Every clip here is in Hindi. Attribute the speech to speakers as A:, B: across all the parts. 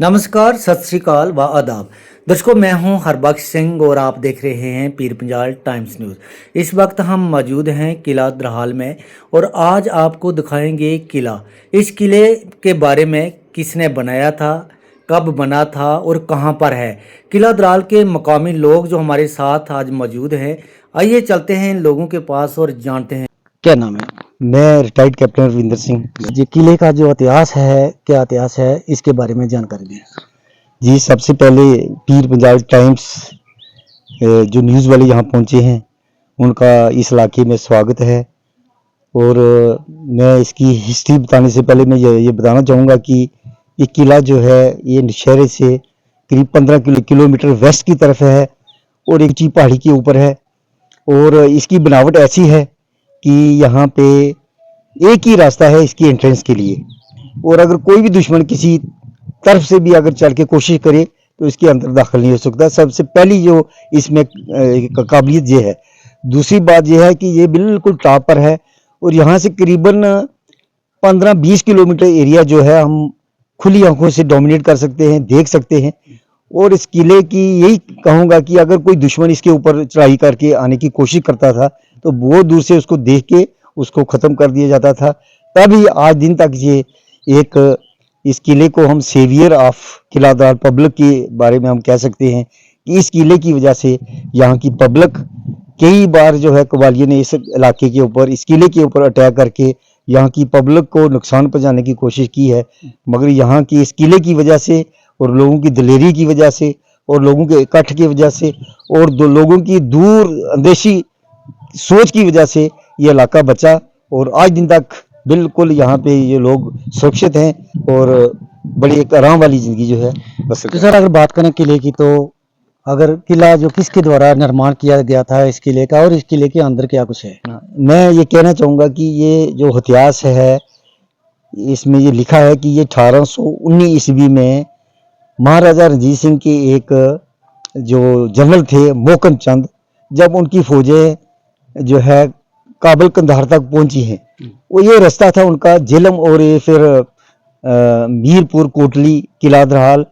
A: नमस्कार, सत श्री अकाल व आदाब। दर्शकों, मैं हूं हरबख्श सिंह और आप देख रहे हैं पीर पंजाल टाइम्स न्यूज़। इस वक्त हम मौजूद हैं किला द्राहाल में और आज आपको दिखाएंगे किला। इस किले के बारे में किसने बनाया था, कब बना था और कहां पर है। किला द्राहाल के मकामी लोग जो हमारे साथ आज मौजूद हैं, आइए चलते हैं इन लोगों के पास और जानते हैं। क्या नाम है?
B: मैं रिटायर्ड कैप्टन रविंदर सिंह जी। किले का जो इतिहास है, क्या इतिहास है, इसके बारे में जानकारी दें जी। सबसे पहले पीर पंजाल टाइम्स जो न्यूज़ वाले यहाँ पहुँचे हैं उनका इस इलाके में स्वागत है। और मैं इसकी हिस्ट्री बताने से पहले मैं ये बताना चाहूँगा कि ये किला जो है ये नौशहरे से करीब 15 किलोमीटर वेस्ट की तरफ है और एक ऊंची पहाड़ी के ऊपर है। और इसकी बनावट ऐसी है कि यहाँ पे एक ही रास्ता है इसकी एंट्रेंस के लिए, और अगर कोई भी दुश्मन किसी तरफ से भी अगर चल के कोशिश करे तो इसके अंदर दाखिल नहीं हो सकता। सबसे पहली जो इसमें काबिलियत ये है। दूसरी बात यह है कि ये बिल्कुल टॉप पर है और यहाँ से करीबन 15-20 किलोमीटर एरिया जो है हम खुली आंखों से डोमिनेट कर सकते हैं, देख सकते हैं। और इस किले की यही कहूँगा कि अगर कोई दुश्मन इसके ऊपर चढ़ाई करके आने की कोशिश करता था तो बहुत दूर से उसको देख के उसको ख़त्म कर दिया जाता था। तभी आज दिन तक ये एक इस किले को हम सेवियर ऑफ किला द्राहाल पब्लिक के बारे में हम कह सकते हैं कि इस किले की वजह से यहाँ की पब्लिक कई बार जो है कबालियों ने इस इलाके के ऊपर, इस किले के ऊपर अटैक करके यहाँ की पब्लिक को नुकसान पहुँचाने की कोशिश की है। मगर यहाँ की इस किले की वजह से और लोगों की दिलेरी की वजह से और लोगों के इकट्ठ की वजह से और लोगों की दूर अंदेशी सोच की वजह से ये इलाका बचा और आज दिन तक बिल्कुल यहाँ पे ये लोग सुरक्षित हैं और बड़ी एक आराम वाली जिंदगी जो है बस।
A: तो सर, अगर बात करें किले की, तो अगर किला जो किसके द्वारा निर्माण किया गया था इस किले का, और इस किले के अंदर क्या कुछ है?
B: मैं ये कहना चाहूँगा कि ये जो इतिहास है इसमें ये लिखा है कि ये 1819 ईस्वी में महाराजा रणजीत सिंह के एक जो जनरल थे मोहकम चंद, जब उनकी फौजें जो है काबुल कंधार तक पहुंची हैं, वो ये रास्ता था उनका झेलम और ये फिर मीरपुर, कोटली, किला द्राहाल,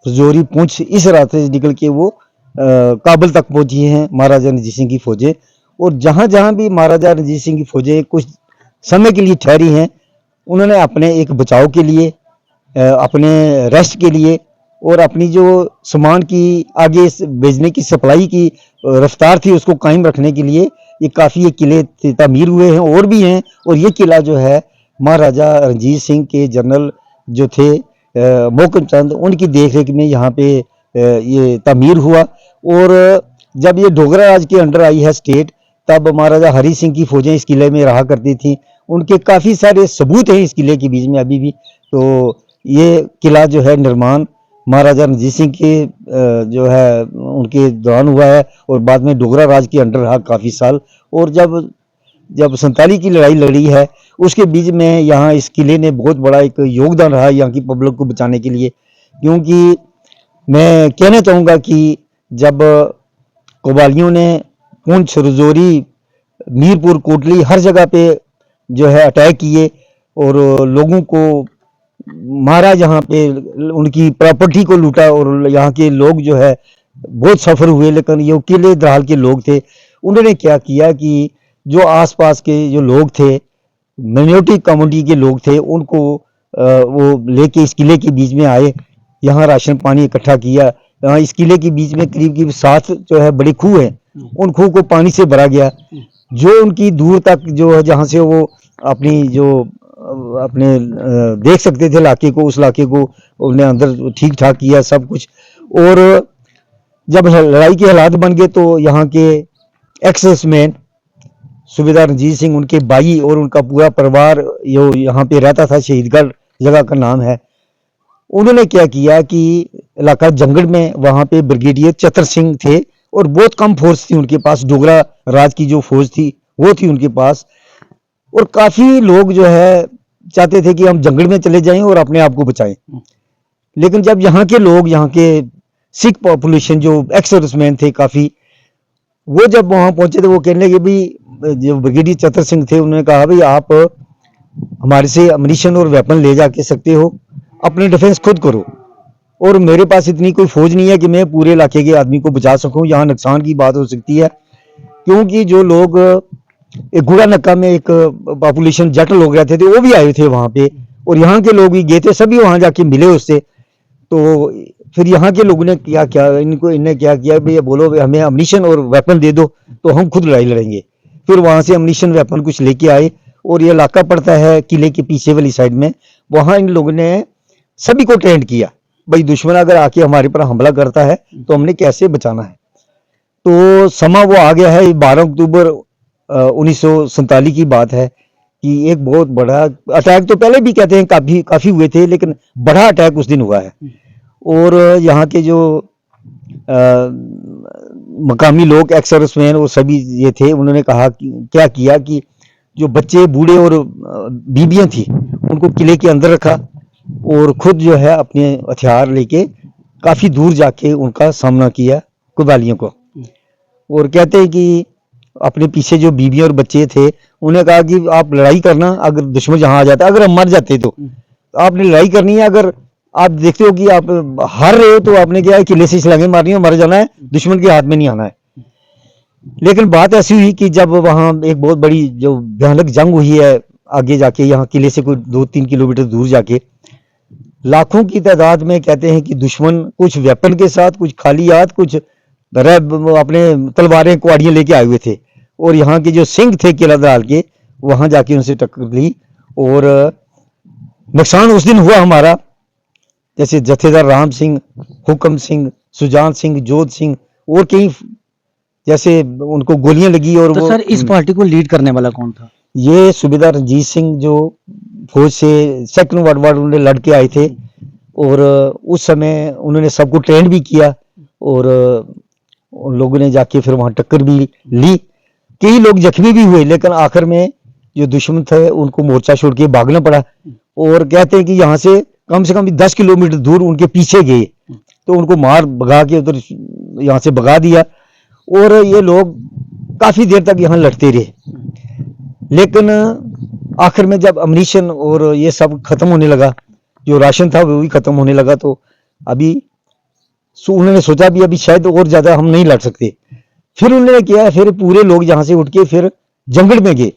B: रजौरी, पुंछ, इस रास्ते से निकल के वो काबुल तक पहुंची हैं महाराजा रणजीत सिंह की फौजें। और जहाँ जहाँ भी महाराजा रणजीत सिंह की फौजें कुछ समय के लिए ठहरी हैं, उन्होंने अपने एक बचाव के लिए, अपने रेस्ट के लिए और अपनी जो सामान की आगे भेजने की सप्लाई की रफ्तार थी उसको कायम रखने के लिए ये काफ़ी ये किले तामीर हुए हैं और भी हैं। और ये किला जो है महाराजा रणजीत सिंह के जनरल जो थे मोहकम चंद, उनकी देख रेख में यहाँ पे ये तामीर हुआ। और जब ये डोगरा राज के अंडर आई है स्टेट, तब महाराजा हरि सिंह की फौजें इस किले में रहा करती थी। उनके काफ़ी सारे सबूत हैं इस किले के बीच में अभी भी। तो ये किला जो है निर्माण महाराजा रणजीत सिंह के जो है उनके दौरान हुआ है और बाद में डोगरा राज के अंडर रहा काफ़ी साल। और जब 47 की लड़ाई लड़ी है उसके बीच में यहाँ इस किले ने बहुत बड़ा एक योगदान रहा यहाँ की पब्लिक को बचाने के लिए। क्योंकि मैं कहना चाहूँगा कि जब कबालियों ने पुंछ, रजौरी, मीरपुर, कोटली हर जगह पे जो है अटैक किए और लोगों को मारा, यहाँ पे उनकी प्रॉपर्टी को लूटा और यहाँ के लोग जो है बहुत सफ़र हुए। लेकिन ये किले द्राहाल के लोग थे, उन्होंने क्या किया कि जो आसपास के जो लोग थे, माइनॉरिटी कम्युनिटी के लोग थे, उनको वो लेके इस किले के बीच में आए, यहाँ राशन पानी इकट्ठा किया। यहाँ इस किले के बीच में करीब 7 जो है बड़े खूह हैं, उन खूह को पानी से भरा गया। जो उनकी दूर तक जो है जहाँ से वो अपनी जो अपने देख सकते थे इलाके को, उस इलाके को उन्होंने अंदर ठीक ठाक किया सब कुछ। और जब लड़ाई के हालात बन गए तो यहाँ के एक्सेसमैन सूबेदार रणजीत सिंह, उनके भाई और उनका पूरा परिवार जो यहाँ पे रहता था, शहीदगढ़ जगह का नाम है, उन्होंने क्या किया कि इलाका जंगल में वहाँ पे ब्रिगेडियर चतर सिंह थे और बहुत कम फोर्स थी उनके पास, डोगरा राज की जो फौज थी वो थी उनके पास। और काफ़ी लोग जो है चाहते थे कि हम जंगल में चले जाएं और अपने आप को बचाएं। लेकिन जब यहाँ के लोग, यहाँ के सिख पॉपुलेशन जो एक्स सर्विसमैन थे काफ़ी, वो जब वहाँ पहुँचे तो वो कहने लगे भी, जो ब्रिगेडियर चतर सिंह थे उन्होंने कहा भाई आप हमारे से अम्यूनिशन और वेपन ले जाके सकते हो, अपनी डिफेंस खुद करो। और मेरे पास इतनी कोई फौज नहीं है कि मैं पूरे इलाके के आदमी को बचा सकूं। यहाँ नुकसान की बात हो सकती है, क्योंकि जो लोग एक गुड़ा नक्का में एक पॉपुलेशन जट लोग रहते थे, वो भी आए थे वहां पे, और यहाँ के लोग भी गए थे, सभी वहां जाके मिले उससे। तो फिर यहाँ के लोगों ने क्या क्या इन्हें क्या किया, भैया बोलो हमें अम्यूनिशन और वेपन दे दो तो हम खुद लड़ाई लड़ेंगे। फिर वहां से अम्यूनिशन वेपन कुछ लेके आए, और ये इलाका पड़ता है किले के पीछे वाली साइड में, वहां इन लोगों ने सभी को ट्रेंड किया, भाई दुश्मन अगर आके हमारे पर हमला करता है तो हमने कैसे बचाना है। तो समा वो आ गया है 12 अक्टूबर 1947 की बात है कि एक बहुत बड़ा अटैक, तो पहले भी कहते हैं काफी काफी हुए थे, लेकिन बड़ा अटैक उस दिन हुआ है। और यहाँ के जो मकामी लोग एक्स सर्विसमैन वो सभी ये थे, उन्होंने कहा कि क्या किया कि जो बच्चे बूढ़े और बीबियां थी उनको किले के अंदर रखा, और खुद जो है अपने हथियार लेके काफी दूर जाके उनका सामना किया कुबालियों को। और कहते हैं कि अपने पीछे जो बीबियां और बच्चे थे उन्हें कहा कि आप लड़ाई करना, अगर दुश्मन जहां आ जाता, अगर हम मर जाते तो आपने लड़ाई करनी है, अगर आप देखते हो कि आप हार रहे हो तो आपने क्या है किले से छलांगे मारनी है, मर जाना है, दुश्मन के हाथ में नहीं आना है। लेकिन बात ऐसी हुई कि जब वहां एक बहुत बड़ी जो भयानक जंग हुई है आगे जाके, यहाँ किले से कोई 2-3 किलोमीटर दूर जाके, लाखों की तादाद में कहते हैं कि दुश्मन कुछ वेपन के साथ, कुछ खाली हाथ, कुछ अपने तलवारें कुआड़ियां लेके आए हुए थे, और यहाँ के जो सिंह थे किला दराल के, वहां जाके उनसे टक्कर ली। और नुकसान उस दिन हुआ हमारा, जैसे जत्थेदार राम सिंह, हुक्म सिंह, सुजान सिंह, जोध सिंह, और कई जैसे उनको गोलियां लगी। और
A: तो
B: वो
A: सर इस पार्टी को लीड करने वाला कौन था?
B: ये सूबेदार रणजीत सिंह जो फौज से सेकंड वर्ल्ड वार उन्होंने लड़ के आए थे, और उस समय उन्होंने सबको ट्रेन भी किया, और उन लोगों ने जाके फिर वहां टक्कर भी ली। कई लोग जख्मी भी हुए, लेकिन आखिर में जो दुश्मन थे उनको मोर्चा छोड़ के भागना पड़ा। और कहते हैं कि यहाँ से कम 10 किलोमीटर दूर उनके पीछे गए, तो उनको मार भगा के उधर यहाँ से भगा दिया, और ये लोग काफी देर तक यहाँ लड़ते रहे। लेकिन आखिर में जब अम्यूनिशन और ये सब खत्म होने लगा, जो राशन था वो भी खत्म होने लगा, तो अभी उन्होंने सोचा भी अभी शायद और ज्यादा हम नहीं लड़ सकते। फिर उन्होंने किया, फिर पूरे लोग यहाँ से उठ के फिर जंगल में गए।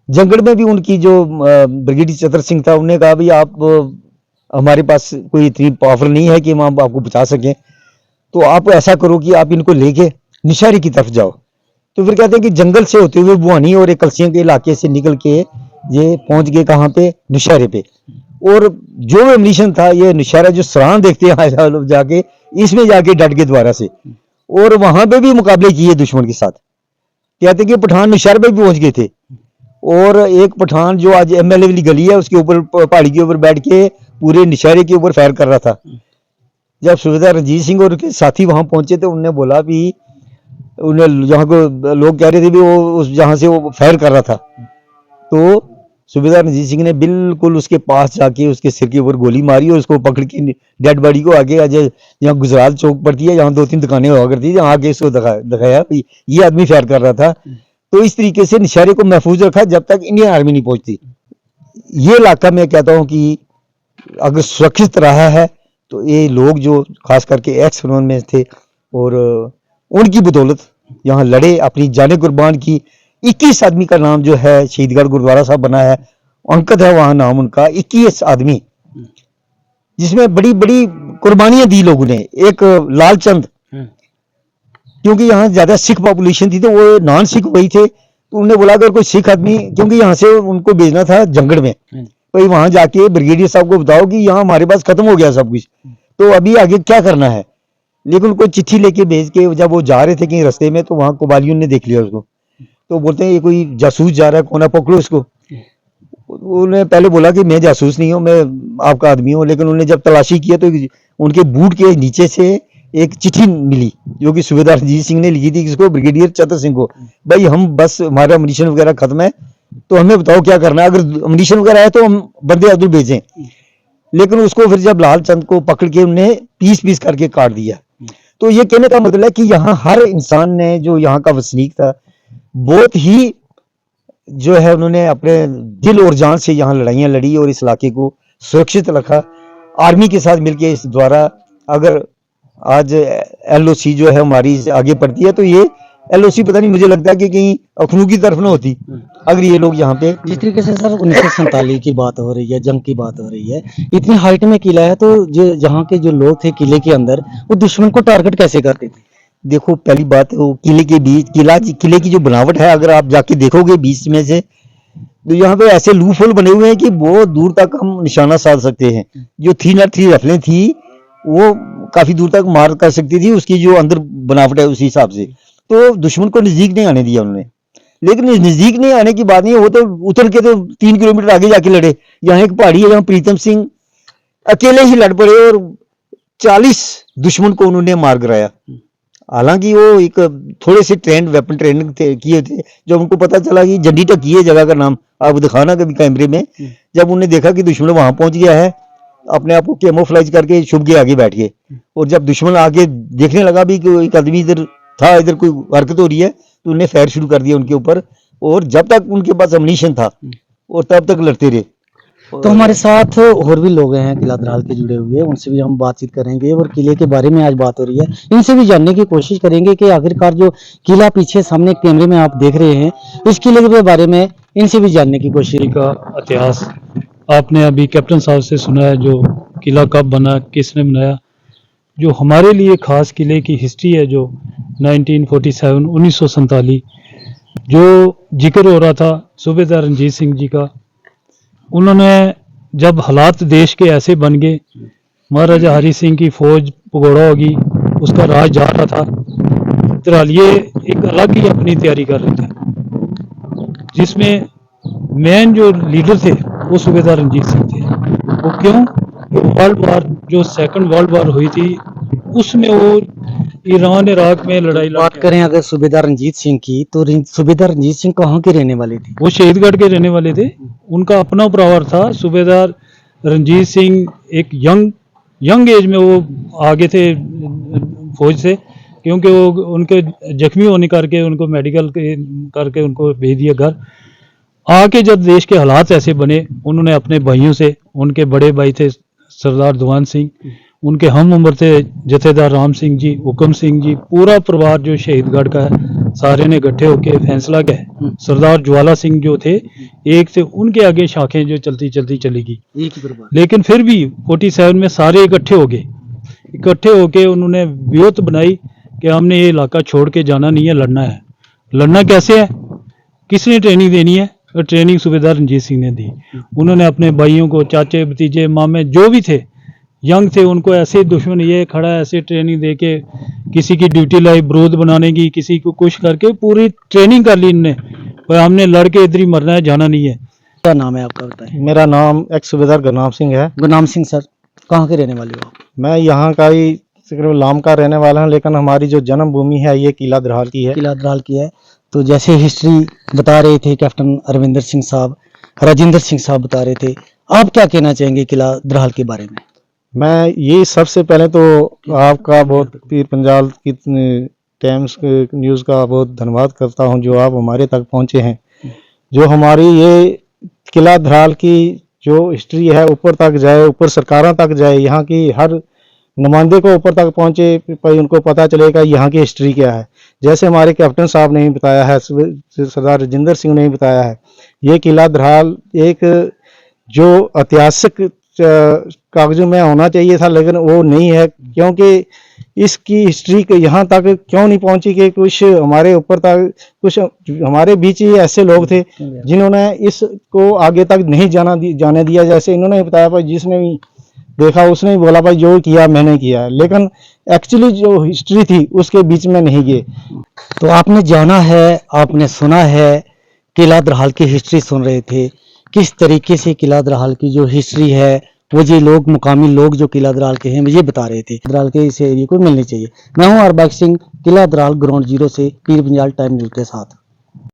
B: जंगल में भी उनकी जो ब्रिगेडियर चतर सिंह था, उन्होंने कहा भाई आप हमारे पास कोई इतनी पावर नहीं है कि हम आपको बचा सकें, तो आप ऐसा करो कि आप इनको लेके निशारी की तरफ जाओ। तो फिर कहते हैं कि जंगल से होते हुए बुआनी और एक कलसियों के इलाके से निकल के ये पहुंच गए कहाँ पे, निशारे पे। और जो एम्यूनिशन था, ये निशारा जो सरान देखते हैं लोग जाके, इसमें जाके डट के दोबारा से, और वहां पे भी मुकाबले किए दुश्मन के साथ। कहते कि पठान निशारे पे भी पहुंच गए थे, और एक पठान जो आज एमएलए वाली गली है उसके ऊपर पहाड़ी के ऊपर बैठ के पूरे निशारे के ऊपर फायर कर रहा था। जब सूबेदार रणजीत सिंह और उनके साथी वहां पहुंचे तो उन्होंने बोला भी, उन्हें जहाँ को लोग कह रहे थे भी वो उस जहाँ से वो फायर कर रहा था, तो सूबेदार रणजीत सिंह ने बिल्कुल उसके पास जाके उसके सिर के ऊपर गोली मारी, और उसको पकड़ के डेड बॉडी को आगे आज यहाँ गुजरात चौक पड़ती है, यहाँ 2-3 दुकानें हुआ करती है, जहाँ आगे इसको दिखाया ये आदमी फायर कर रहा था। तो इस तरीके से निशारे को महफूज रखा जब तक इंडियन आर्मी नहीं पहुंचती। ये इलाका मैं कहता हूँ कि अगर सुरक्षित रहा है तो ये लोग जो खास करके एक्स सर्विसमैन में थे, और उनकी बदौलत यहाँ लड़े, अपनी जाने कुर्बान की। 21 आदमी का नाम जो है शहीदगढ़ गुरुद्वारा साहब बना है, अंकित है वहां नाम उनका, 21 आदमी, जिसमें बड़ी बड़ी कुर्बानियां दी लोगों ने। एक लालचंद, क्योंकि यहाँ ज्यादा सिख पॉपुलेशन थी तो वो नॉन सिख वही थे, तो उन्होंने बोला अगर कोई सिख आदमी, क्योंकि यहाँ से उनको भेजना था जंगल में, भाई वहां जाके ब्रिगेडियर साहब को बताओ कि यहाँ हमारे पास खत्म हो गया सब कुछ, तो अभी आगे क्या करना है। लेकिन उनको चिट्ठी लेके भेज के जब वो जा रहे थे कहीं रास्ते में, तो वहां कबालियों ने देख लिया उसको, तो बोलते हैं ये कोई जासूस जा रहा है, कौन है, पकड़ो इसको। उन्होंने पहले बोला कि मैं जासूस नहीं हूँ, मैं आपका आदमी हूँ। लेकिन उन्होंने जब तलाशी किया तो उनके बूट के नीचे से एक चिट्ठी मिली, जो कि सूबेदार रणजीत सिंह ने लिखी थी किसको, ब्रिगेडियर चतर सिंह को, भाई हम बस हमारा अम्यूनिशन वगैरह खत्म है, तो हमें बताओ क्या करना है, अगर अम्यूनिशन वगैरह है तो हम बंदे अब्दुल भेजें। लेकिन उसको फिर जब लालचंद को पकड़ के उन्हें पीस पीस करके काट दिया। तो ये कहने का मतलब है कि यहाँ हर इंसान ने, जो यहाँ का वसनीक था, बहुत ही जो है उन्होंने अपने दिल और जान से यहाँ लड़ाइयाँ लड़ी और इस इलाके को सुरक्षित रखा। आर्मी के साथ मिलके इस द्वारा अगर आज LOC जो है हमारी आगे बढ़ती है, तो ये LOC पता नहीं, मुझे लगता है कि कहीं अखनू की तरफ ना होती अगर ये लोग यहाँ पे।
A: जिस तरीके से सर 1947 की बात हो रही है, जंग की बात हो रही है, इतनी हाइट में किला है, तो जो जहाँ के जो लोग थे किले के अंदर, वो दुश्मन को टारगेट कैसे करते थे?
B: देखो, पहली बात वो किले के बीच किले की जो बनावट है, अगर आप जाके देखोगे बीच में से, तो यहाँ पे ऐसे लूप होल बने हुए हैं कि बहुत दूर तक हम निशाना साध सकते हैं। जो 303 रफलें थी वो काफी दूर तक मार कर सकती थी, उसकी जो अंदर बनावट है उसी हिसाब से। तो दुश्मन को नजदीक नहीं आने दिया उन्होंने। लेकिन इस नजदीक नहीं आने की बात नहीं है, वो तो उतर के तो 3 किलोमीटर आगे जाके लड़े। यहाँ एक पहाड़ी है जहाँ प्रीतम सिंह अकेले ही लड़ पड़े और 40 दुश्मन को उन्होंने मार गिराया। हालांकि वो एक थोड़े से वेपन ट्रेनिंग किए थे। जब उनको पता चला कि जंडी टकी है जगह का नाम, आप दिखाना कभी कैमरे में, जब उन्हें देखा कि दुश्मन वहां पहुंच गया है, अपने आप को कैमोफ्लेज करके छुप के आगे बैठ गए। और जब दुश्मन आगे देखने लगा भी कि एक आदमी इधर था, इधर कोई हरकत हो रही है, तो उन्हें फायर शुरू कर दिया उनके ऊपर। और जब तक उनके पास अम्युनिशन था और तब तक लड़ते रहे।
A: तो हमारे साथ और भी लोग हैं किला द्राल के जुड़े हुए, उनसे भी हम बातचीत करेंगे और किले के बारे में आज बात हो रही है, इनसे भी जानने की कोशिश करेंगे कि आखिरकार जो किला पीछे सामने कैमरे में आप देख रहे हैं, इस किले के बारे में इनसे भी जानने की कोशिश।
C: का इतिहास आपने अभी कैप्टन साहब से सुना है, जो किला कब बना, किसने बनाया। जो हमारे लिए खास किले की हिस्ट्री है, जो 1947 जो जिक्र हो रहा था सूबेदार रणजीत सिंह जी का, उन्होंने जब हालात देश के ऐसे बन गए, महाराजा हरि सिंह की फौज भगोड़ा होगी, उसका राज जा रहा था, धरालिये एक अलग ही अपनी तैयारी कर रहे थे, जिसमें मेन जो लीडर थे वो सूबेदार रणजीत सिंह थे। वो क्यों? वर्ल्ड वार, जो सेकंड वर्ल्ड वार हुई थी, उसमें वो ईरान इराक में लड़ाई
A: बात करें अगर सूबेदार रंजीत सिंह की, तो सूबेदार रंजीत सिंह कहाँ के रहने वाले थे?
C: वो शहीदगढ़ के रहने वाले थे। उनका अपना परिवार था। सूबेदार रणजीत सिंह एक यंग एज में वो आगे थे फौज से, क्योंकि वो उनके जख्मी होने करके उनको मेडिकल करके उनको भेज दिया घर। आके जब देश के हालात ऐसे बने, उन्होंने अपने भाइयों से, उनके बड़े भाई थे सरदार दीवान सिंह, उनके हम उम्र थे जथेदार राम सिंह जी, हुक्म सिंह जी, पूरा परिवार जो शहीदगढ़ का है, सारे ने इकट्ठे होकर फैसला किया। सरदार ज्वाला सिंह जो थे एक थे, उनके आगे शाखें जो चलती चलती चली गई, लेकिन फिर भी 47 में सारे इकट्ठे हो गए। इकट्ठे होके उन्होंने व्यूहत बनाई कि हमने ये इलाका छोड़ के जाना नहीं है, लड़ना है। लड़ना कैसे है, किसने ट्रेनिंग देनी है? और ट्रेनिंग सूबेदार रणजीत सिंह ने दी। उन्होंने अपने भाइयों को, चाचे भतीजे मामे जो भी थे, यंग थे, उनको ऐसे दुश्मन ये खड़ा है, ऐसे ट्रेनिंग दे के, किसी की ड्यूटी लाई बारूद बनाने की, किसी को कुछ करके पूरी ट्रेनिंग कर ली इनने, पर हमने लड़के इधर ही मरना है, जाना नहीं है।
A: क्या नाम है आपका, बताएं?
D: मेरा नाम एक्स सूबेदार गुरनाम सिंह है।
A: गुरनाम सिंह सर, कहाँ के रहने वाले हो?
D: मैं यहाँ का ही तकरीबन लाम का रहने वाला हूँ, लेकिन हमारी जो जन्मभूमि है ये किला द्राल की है।
A: किला द्राल की है। तो जैसे हिस्ट्री बता रहे थे कैप्टन अरविंदर सिंह साहब, राजेंद्र सिंह साहब बता रहे थे, आप क्या कहना चाहेंगे किला द्राल के बारे में?
D: मैं ये सबसे पहले तो आपका बहुत पीर पंजाल की टाइम्स न्यूज़ का बहुत धन्यवाद करता हूँ, जो आप हमारे तक पहुँचे हैं। जो हमारी ये किला द्राल की जो हिस्ट्री है ऊपर तक जाए, ऊपर सरकारों तक जाए, यहाँ की हर नुमाइंदे को ऊपर तक पहुँचे, पर उनको पता चलेगा यहाँ की हिस्ट्री क्या है। जैसे हमारे कैप्टन साहब ने भी बताया है, सरदार राजेंद्र सिंह ने भी बताया है, ये किला द्राल एक जो ऐतिहासिक कागजों में होना चाहिए था, लेकिन वो नहीं है, क्योंकि इसकी हिस्ट्री के यहाँ तक क्यों नहीं पहुंची कि कुछ हमारे ऊपर तक, कुछ हमारे बीच ही ऐसे लोग थे जिन्होंने इसको आगे तक नहीं जाने दिया। जैसे इन्होंने बताया भाई, जिसने भी देखा उसने भी बोला भाई जो किया मैंने किया, लेकिन एक्चुअली जो हिस्ट्री थी उसके बीच में नहीं गए।
A: तो आपने जाना है, आपने सुना है, किला द्राल की हिस्ट्री सुन रहे थे, किस तरीके से किला द्राल की जो हिस्ट्री है वो ये लोग, मुकामी लोग जो किला द्राल के हैं, ये बता रहे थे द्राल के इस एरिया को मिलनी चाहिए। मैं हूं अरबाज सिंह, किला द्राल ग्राउंड जीरो से, पीर पंजाल टाइम न्यूज़ के साथ।